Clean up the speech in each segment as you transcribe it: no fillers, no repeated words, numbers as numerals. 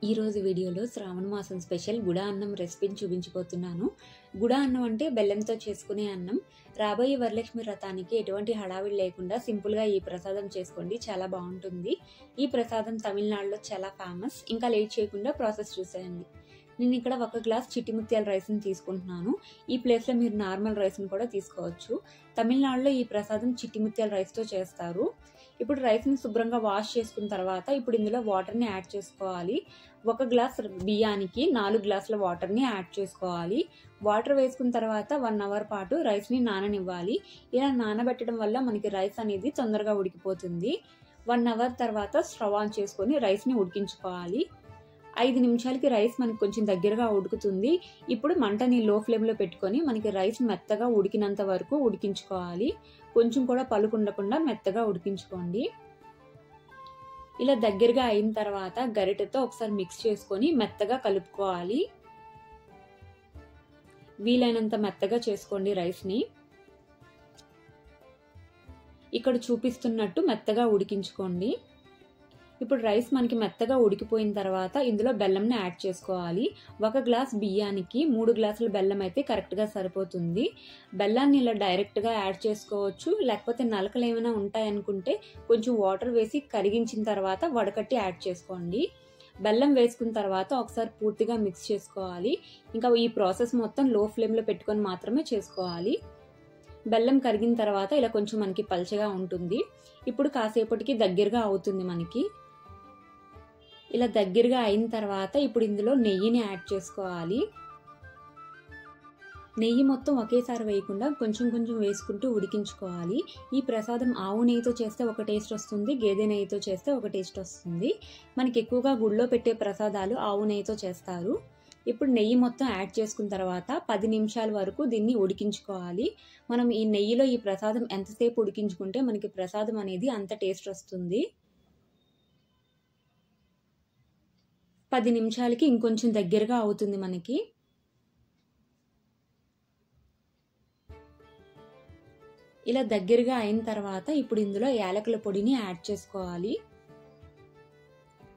ఈ రోజు వీడియోలో శ్రావణ మాసం స్పెషల్ గుడ అన్నం రెసిపీని చూపించబోతున్నాను. గుడ అన్నం అంటే బెల్లంతో చేసుకునే అన్నం. రాబోయే వరలక్ష్మి వ్రతానికి ఎటువంటి హడావిడి లేకుండా సింపుల్గా ఈ ప్రసాదం చేసుకోండి, చాలా బాగుంటుంది. ఈ ప్రసాదం తమిళనాడులో చాలా ఫేమస్. ఇంకా లేట్ చేయకుండా ప్రాసెస్ చూసేయండి. నేను ఇక్కడ 1 గ్లాస్ చిట్టి ముత్యాల రైస్ని తీసుకుంటున్నాను. ఈ ప్లేస్లో మీరు నార్మల్ రైస్ని కూడా తీసుకోవచ్చు. తమిళనాడులో ఈ ప్రసాదం చిట్టి ముత్యాల రైస్తో చేస్తారు. ఇప్పుడు రైస్ని శుభ్రంగా వాష్ చేసుకున్న తర్వాత ఇప్పుడు ఇందులో వాటర్ని యాడ్ చేసుకోవాలి. 1 గ్లాస్ బియ్యానికి 4 గ్లాసుల వాటర్ని యాడ్ చేసుకోవాలి. వాటర్ వేసుకున్న తర్వాత 1 అవర్ పాటు రైస్ని నాననివ్వాలి. ఇలా నానబెట్టడం వల్ల మనకి రైస్ అనేది తొందరగా ఉడికిపోతుంది. 1 అవర్ తర్వాత స్టవ్ ఆన్ చేసుకొని రైస్ని ఉడికించుకోవాలి. 5 నిమిషాలకి రైస్ మనకి కొంచెం దగ్గరగా ఉడుకుతుంది. ఇప్పుడు మంటని లో ఫ్లేమ్లో పెట్టుకొని మనకి రైస్ మెత్తగా ఉడికినంత వరకు ఉడికించుకోవాలి. కొంచెం కూడా పలుకు ఉండకుండా మెత్తగా ఉడికించుకోండి. ఇలా దగ్గరగా అయిన తర్వాత గరిటెతో ఒకసారి మిక్స్ చేసుకొని మెత్తగా కలుపుకోవాలి. వీలైనంత మెత్తగా చేసుకోండి రైస్ని. ఇక్కడ చూపిస్తున్నట్టు మెత్తగా ఉడికించుకోండి. ఇప్పుడు రైస్ మనకి మెత్తగా ఉడికిపోయిన తర్వాత ఇందులో బెల్లంని యాడ్ చేసుకోవాలి. 1 గ్లాస్ బియ్యానికి 3 గ్లాసుల బెల్లం అయితే కరెక్ట్గా సరిపోతుంది. బెల్లాన్ని ఇలా డైరెక్ట్గా యాడ్ చేసుకోవచ్చు, లేకపోతే నలకలు ఏమైనా ఉంటాయనుకుంటే కొంచెం వాటర్ వేసి కరిగించిన తర్వాత వడకట్టి యాడ్ చేసుకోండి. బెల్లం వేసుకున్న తర్వాత ఒకసారి పూర్తిగా మిక్స్ చేసుకోవాలి. ఇంకా ఈ ప్రాసెస్ మొత్తం లో ఫ్లేమ్లో పెట్టుకొని మాత్రమే చేసుకోవాలి. బెల్లం కరిగిన తర్వాత ఇలా కొంచెం మనకి పల్చగా ఉంటుంది. ఇప్పుడు కాసేపటికి దగ్గరగా అవుతుంది మనకి. ఇలా దగ్గరగా అయిన తర్వాత ఇప్పుడు ఇందులో నెయ్యిని యాడ్ చేసుకోవాలి. నెయ్యి మొత్తం ఒకేసారి వేయకుండా కొంచెం కొంచెం వేసుకుంటూ ఉడికించుకోవాలి. ఈ ప్రసాదం ఆవు నెయ్యితో చేస్తే ఒక టేస్ట్ వస్తుంది, గేదె నెయ్యితో చేస్తే ఒక టేస్ట్ వస్తుంది. మనకి ఎక్కువగా గుళ్ళో పెట్టే ప్రసాదాలు ఆవు నెయ్యితో చేస్తారు. ఇప్పుడు నెయ్యి మొత్తం యాడ్ చేసుకున్న తర్వాత 10 నిమిషాల వరకు దీన్ని ఉడికించుకోవాలి. మనం ఈ నెయ్యిలో ఈ ప్రసాదం ఎంతసేపు ఉడికించుకుంటే మనకి ప్రసాదం అనేది అంత టేస్ట్ వస్తుంది. 10 నిమిషాలకి ఇంకొంచెం దగ్గరగా అవుతుంది మనకి. ఇలా దగ్గరగా అయిన తర్వాత ఇప్పుడు ఇందులో యాలకుల పొడిని యాడ్ చేసుకోవాలి.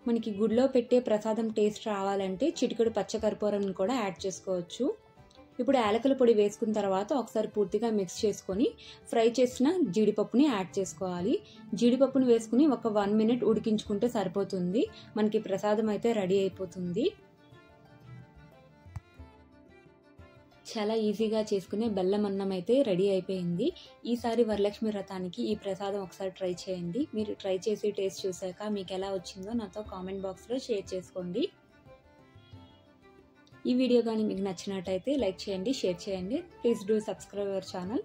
మనకి గుడిలో పెట్టే ప్రసాదం టేస్ట్ రావాలంటే చిటికెడు పచ్చకర్పూరం కూడా యాడ్ చేసుకోవచ్చు. ఇప్పుడు యాలకుల పొడి వేసుకున్న తర్వాత ఒకసారి పూర్తిగా మిక్స్ చేసుకొని ఫ్రై చేసిన జీడిపప్పుని యాడ్ చేసుకోవాలి. జీడిపప్పుని వేసుకుని ఒక 1 మినిట్ ఉడికించుకుంటే సరిపోతుంది. మనకి ప్రసాదం అయితే రెడీ అయిపోతుంది. చాలా ఈజీగా చేసుకునే బెల్లం అన్నం అయితే రెడీ అయిపోయింది. ఈసారి వరలక్ష్మి వ్రతానికి ఈ ప్రసాదం ఒకసారి ట్రై చేయండి. మీరు ట్రై చేసి టేస్ట్ చూసాక మీకు ఎలా వచ్చిందో నాతో కామెంట్ బాక్స్లో షేర్ చేసుకోండి. ఈ వీడియో కానీ మీకు నచ్చినట్టయితే లైక్ చేయండి, షేర్ చేయండి. Please do subscribe our channel.